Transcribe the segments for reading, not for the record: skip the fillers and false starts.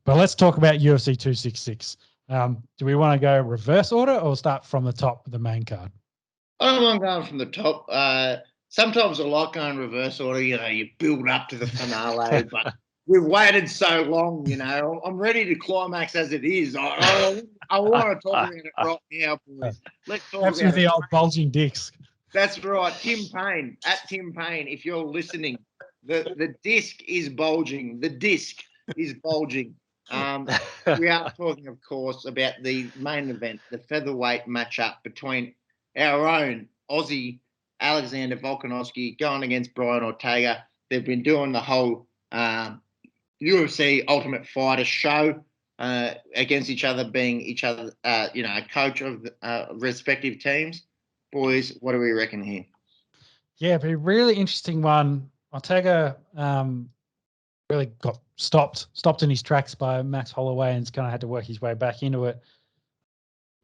But let's talk about UFC 266. Do we want to go reverse order or start from the top of the main card? I don't mind going from the top. Sometimes I like going reverse order. You build up to the finale, but we've waited so long. I'm ready to climax as it is. I want to talk about it right now, boys. Let's talk That's about with the old bulging dicks. That's right, Tim Payne. At Tim Payne, if you're listening, the disc is bulging. The disc is bulging. We are talking, of course, about the main event, the featherweight matchup between our own Aussie Alexander Volkanovski going against Brian Ortega. They've been doing the whole UFC Ultimate Fighter show against each other, being each other, a coach of respective teams. Boys, what do we reckon here? Yeah, but a really interesting one. Ortega really got stopped in his tracks by Max Holloway and kind of had to work his way back into it.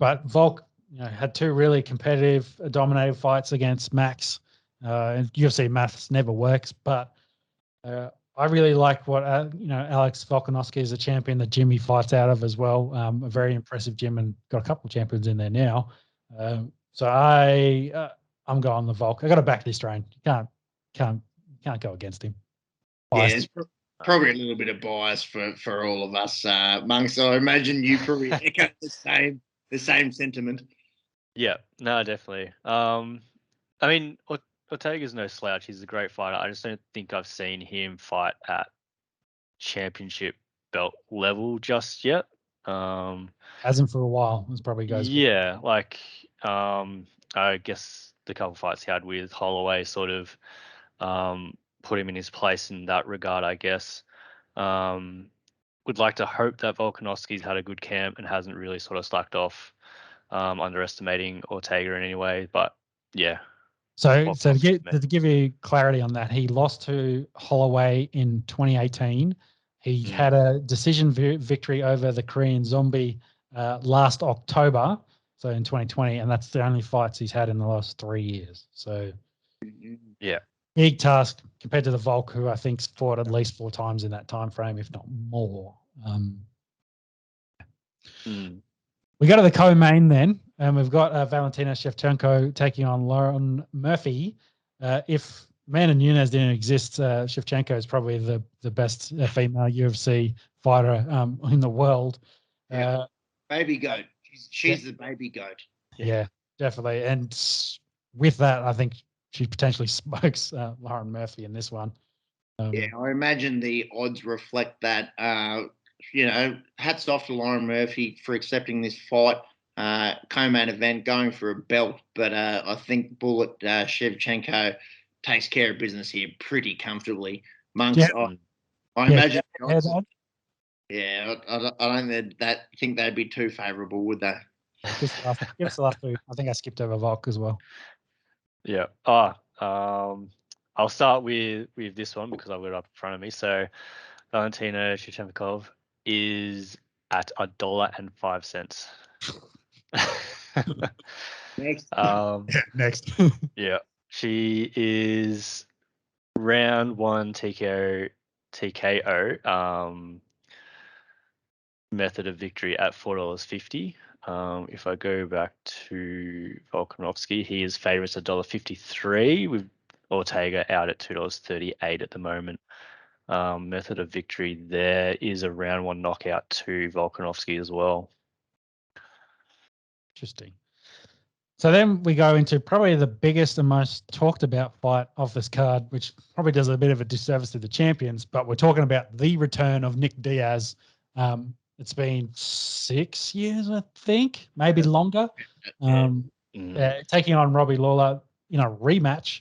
But Volk had two really competitive, dominated fights against Max. And UFC maths never works, but I really like what Alex Volkanovski is a champion that Jimmy fights out of as well. A very impressive gym and got a couple of champions in there now. So I'm going the Volk. I got to back this train. Can't go against him. Biased. Yeah, there's probably a little bit of bias for all of us, Monks. So I imagine you probably echo the same sentiment. Yeah, no, definitely. I mean, Ortega's no slouch. He's a great fighter. I just don't think I've seen him fight at championship belt level just yet. Hasn't for a while. This probably goes. Yeah, I guess the couple fights he had with Holloway sort of put him in his place in that regard, I guess. Would like to hope that Volkanovski's had a good camp and hasn't really sort of slacked off, underestimating Ortega in any way. But yeah. So to give you clarity on that, he lost to Holloway in 2018. He had a decision victory over the Korean Zombie last October, so in 2020, and that's the only fights he's had in the last 3 years. So yeah, big task compared to the Volk, who I think's fought at least 4 times in that time frame, if not more. We go to the co-main then, and we've got Valentina Shevchenko taking on Lauren Murphy. If Amanda Nunes didn't exist, Shevchenko is probably the best female UFC fighter in the world. Baby goat. She's the baby goat. Yeah, definitely. And with that, I think she potentially smokes Lauren Murphy in this one. I imagine the odds reflect that. Hats off to Lauren Murphy for accepting this fight, co-main event, going for a belt. But I think Bullet Shevchenko takes care of business here pretty comfortably. Monks, I imagine. I don't think they'd be too favourable, would they? Give us the last two. I think I skipped over Volk as well. Yeah. I'll start with this one because I've got it up in front of me. So Valentina Shevchenko is at $1.05. Next. Next. Yeah. She is round 1 TKO method of victory at $4.50. If I go back to Volkanovski, he is favourites at $1.53 with Ortega out at $2.38 at the moment. Method of victory there is a round 1 knockout to Volkanovski as well. Interesting. So then we go into probably the biggest and most talked about fight of this card, which probably does a bit of a disservice to the champions, but we're talking about the return of Nick Diaz. It's been 6 years, I think, maybe longer. Taking on Robbie Lawler in a rematch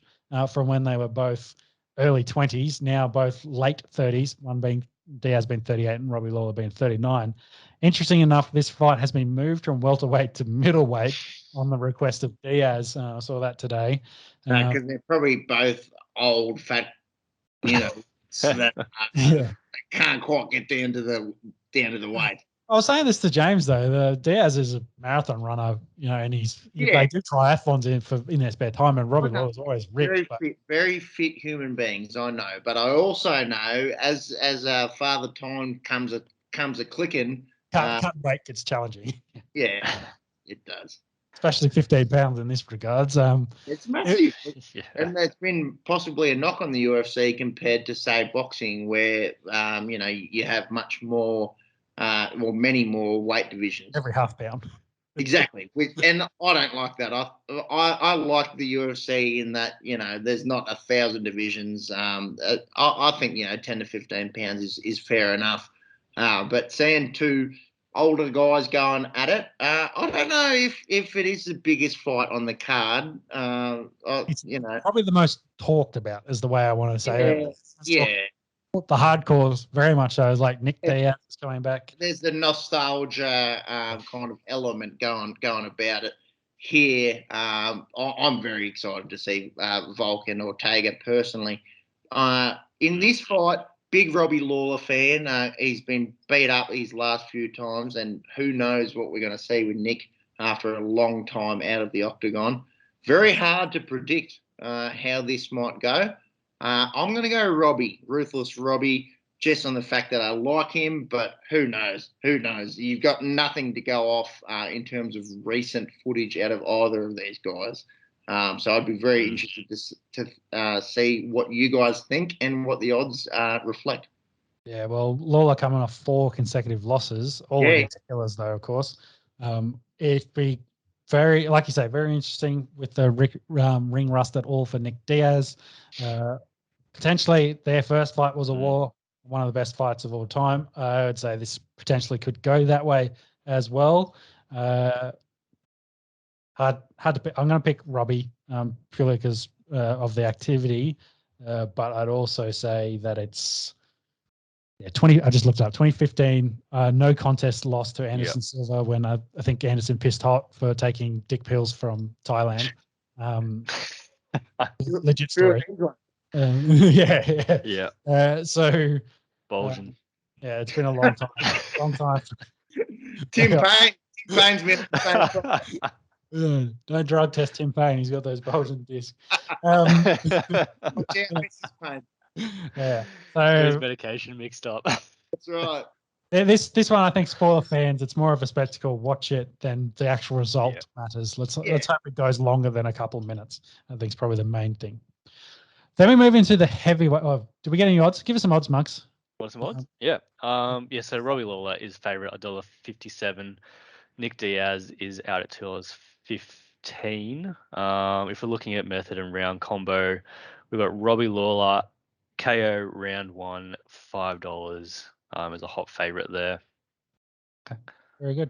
from when they were both early 20s, now both late 30s, one being Diaz being 38 and Robbie Lawler being 39. Interesting enough, this fight has been moved from welterweight to middleweight on the request of Diaz. I saw that today. Because they're probably both old, fat, that can't quite get down to the weight. I was saying this to James though. The Diaz is a marathon runner, and they do triathlons in their spare time. And Robbie Lawler's always ripped. Very fit human beings, I know. But I also know, as Father Time comes comes a clicking. Cut weight gets challenging. Yeah, it does. Especially 15 pounds in this regards. It's massive. Yeah. And there's been possibly a knock on the UFC compared to, say, boxing, where, you have much more, many more weight divisions. Every half pound. Exactly. And I don't like that. I like the UFC in that, there's not 1,000 divisions. I think, 10 to 15 pounds is fair enough. But seeing two older guys going at it, I don't know if it is the biggest fight on the card. It's probably the most talked about is the way I want to say it. Yeah. The hardcores very much so. Is like Nick Diaz is coming back. There's the nostalgia kind of element going about it here. I'm very excited to see Volk and Ortega personally. In this fight, big Robbie Lawler fan. He's been beat up his last few times, and who knows what we're going to see with Nick after a long time out of the octagon. Very hard to predict how this might go. I'm going to go Robbie, Ruthless Robbie, just on the fact that I like him, but who knows? Who knows? You've got nothing to go off in terms of recent footage out of either of these guys. So I'd be very interested to see what you guys think and what the odds reflect. Yeah, well, Lawler coming off 4 consecutive losses, all against killers, though, of course. It'd be very, like you say, very interesting with the ring rust at all for Nick Diaz. Potentially, their first fight was a war, one of the best fights of all time. I would say this potentially could go that way as well. Hard to pick. I'm going to pick Robbie purely because of the activity, but I'd also say that it's 20. I just looked up 2015. No contest loss to Anderson Silva when I think Anderson pissed hot for taking dick pills from Thailand. Legit story. Yeah. So Bulging. it's been a long time. Tim Payne's been don't drug test Tim Payne. He's got those bulging discs. Yeah. So his medication mixed up. That's right. This one, I think, spoiler fans, it's more of a spectacle. Watch it than the actual result matters. Let's hope it goes longer than a couple of minutes. I think it's probably the main thing. Then we move into the heavyweight. Oh, did we get any odds? Give us some odds, Mugs. Want some odds? Yeah. So Robbie Lawler is favourite $1.57. Nick Diaz is out at $2.15. If we're looking at method and round combo, we've got Robbie Lawler KO round 1 $5 as a hot favourite there. Okay, very good.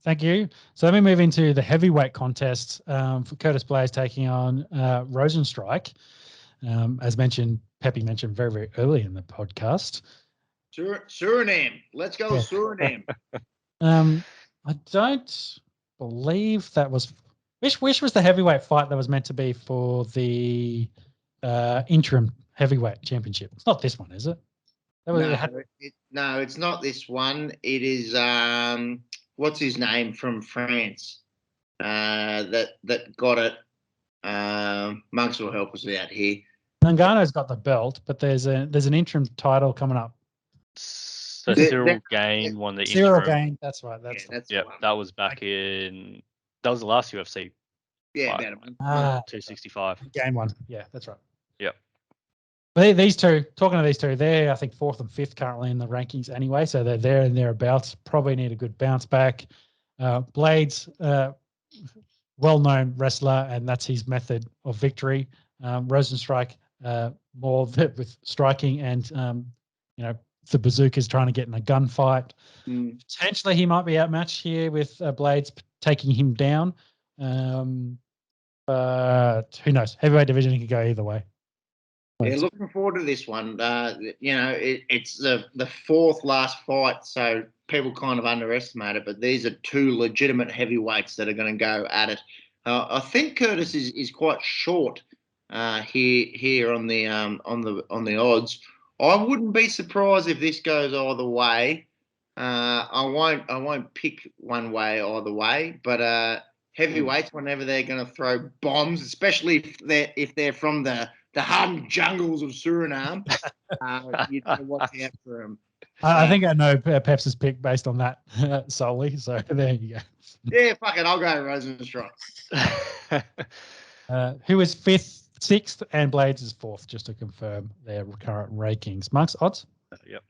Thank you. So let me move into the heavyweight contest for Curtis Blaze taking on Rosenstrike. As mentioned, Pepe mentioned very, very early in the podcast. Suriname. Let's go Suriname. I don't believe that was which was the heavyweight fight that was meant to be for the interim heavyweight championship. It's not this one, is it? No, it's not this one. It is what's his name from France that got it. Monks will help us out here. Nganou's got the belt, but there's an interim title coming up. So Cyril Gain won the interim. Cyril Gain, that's right. That's that was back in. That was the last UFC. Yeah, fight. about 265. Gain one. Yeah, that's right. Yep. But these two, talking to these two, they're I think 4th and 5th currently in the rankings anyway, so they're there and thereabouts. Probably need a good bounce back. Blades, well-known wrestler, and that's his method of victory. Rosenstrike, more with striking and the bazooka's trying to get in a gunfight. Potentially he might be outmatched here with Blades taking him down. But who knows? Heavyweight division could go either way. Yeah, looking forward to this one. It's the 4th last fight, so people kind of underestimate it, but these are 2 legitimate heavyweights that are going to go at it. I think Curtis is quite short here on the odds. I wouldn't be surprised if this goes either way. I won't pick one way either way, but heavyweights, whenever they're going to throw bombs, especially if they're from the hardened jungles of Suriname, you know watch out for them. I think I know Pep's pick based on that solely. So there you go. Yeah, fuck it. I'll go Rosenstruck. Who is 5th, 6th, and Blades is 4th, just to confirm their current rankings. Mark's odds? Yep.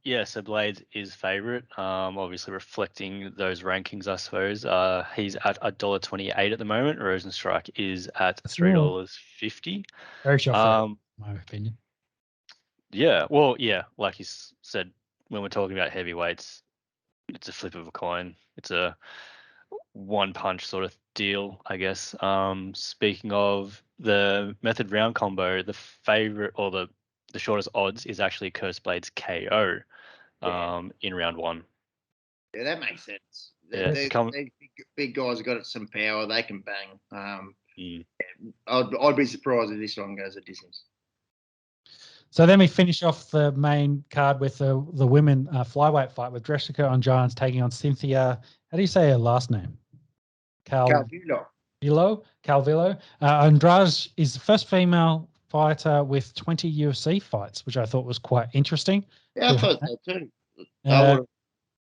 Yeah, so Blades is favourite. Obviously reflecting those rankings, I suppose. He's at $1.28 at the moment. Rosenstrike is at $3.50. Very short, in my opinion. Yeah, well, yeah, like you said, when we're talking about heavyweights, it's a flip of a coin. It's a one punch sort of deal, I guess. Speaking of the method round combo, the favorite or the shortest odds is actually Curse Blades KO in round 1. Yeah, that makes sense. Yeah, These big guys have got some power. They can bang. I'd be surprised if this one goes a distance. So then we finish off the main card with the women flyweight fight with Jessica Andrade taking on Cynthia. How do you say her last name? Calvillo. Andrade is the first female fighter with 20 UFC fights, which I thought was quite interesting. Yeah, I thought so too. I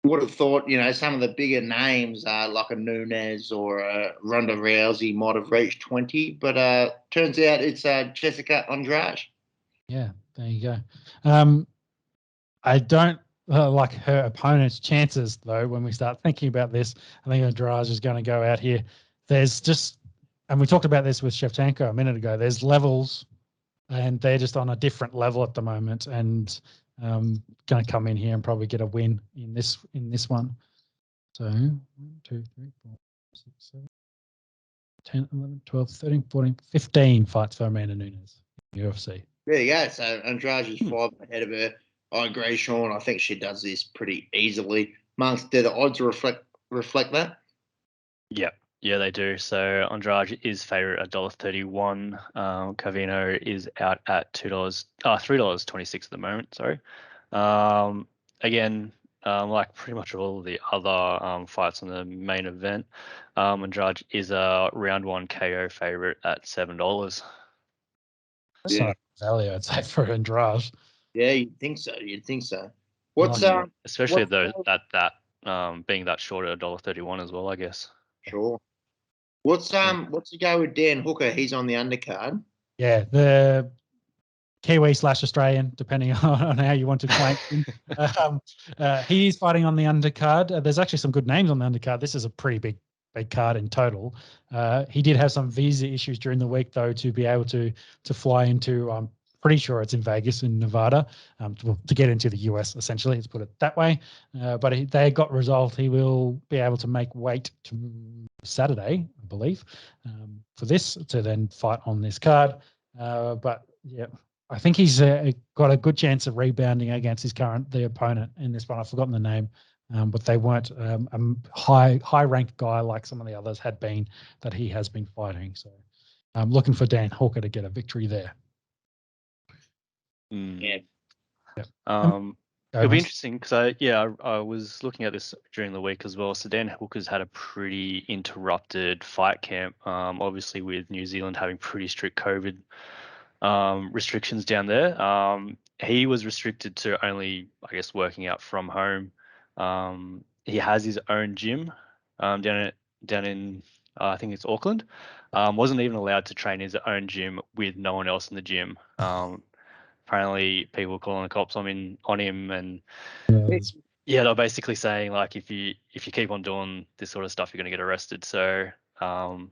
would have thought, some of the bigger names, like a Nunes or a Ronda Rousey, might have reached 20, but turns out it's Jessica Andrade. Yeah, there you go. I don't like her opponent's chances, though, when we start thinking about this. I think Andrade is going to go out here. There's just, and we talked about this with Shevchenko a minute ago, there's levels, and they're just on a different level at the moment, and going to come in here and probably get a win in this one. So 1, 2, 3, 4, 6, 7, 10, 11, 12, 13, 14, 15 fights for Amanda Nunes in UFC. There you go. So Andrade is 5 ahead of her. I agree, Sean. I think she does this pretty easily. Mark, do the odds reflect that? Yeah, they do. So Andrade is favourite at $1.31. Cavino is out at $3.26 at the moment. Sorry. Again, like pretty much all of the other fights on the main event, Andrade is a round 1 KO favourite at $7. That's not value, I'd say, for Andrade. Yeah, you'd think so. What's especially though that being that short at $1.31 as well, I guess. Sure. What's the go with Dan Hooker? He's on the undercard. Yeah, the Kiwi/Australian, depending on how you want to claim him. He's fighting on the undercard. There's actually some good names on the undercard. This is a pretty big card in total. He did have some visa issues during the week, though, to be able to fly into, I'm pretty sure it's in Vegas in Nevada, to get into the US, essentially, let's put it that way. But they got resolved. He will be able to make weight to Saturday, I believe, for this, to then fight on this card. But yeah, I think he's got a good chance of rebounding against the opponent in this one. I've forgotten the name, but they weren't a high ranked guy like some of the others had been that he has been fighting. So I'm looking for Dan Hooker to get a victory there. Yeah. It'll be interesting because I was looking at this during the week as well. So Dan Hooker's had a pretty interrupted fight camp, obviously with New Zealand having pretty strict COVID restrictions down there. He was restricted to only, I guess, working out from home. He has his own gym down in I think it's Auckland. Wasn't even allowed to train his own gym with no one else in the gym. Apparently people were calling the cops on him, and they're basically saying, like, if you keep on doing this sort of stuff, you're going to get arrested. So don't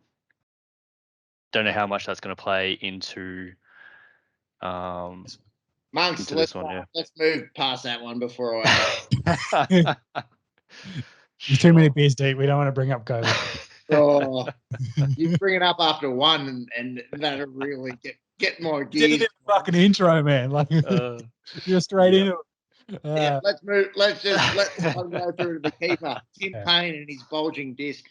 know how much that's going to play into Monks, let's move past that one before You're too many beers deep. We don't want to bring up COVID. You bring it up after one, and that'll really get my gears. Did a fucking intro, man. Like you're straight into it. Yeah, let's move. Let's go through the keeper, Tim Payne, and his bulging disc.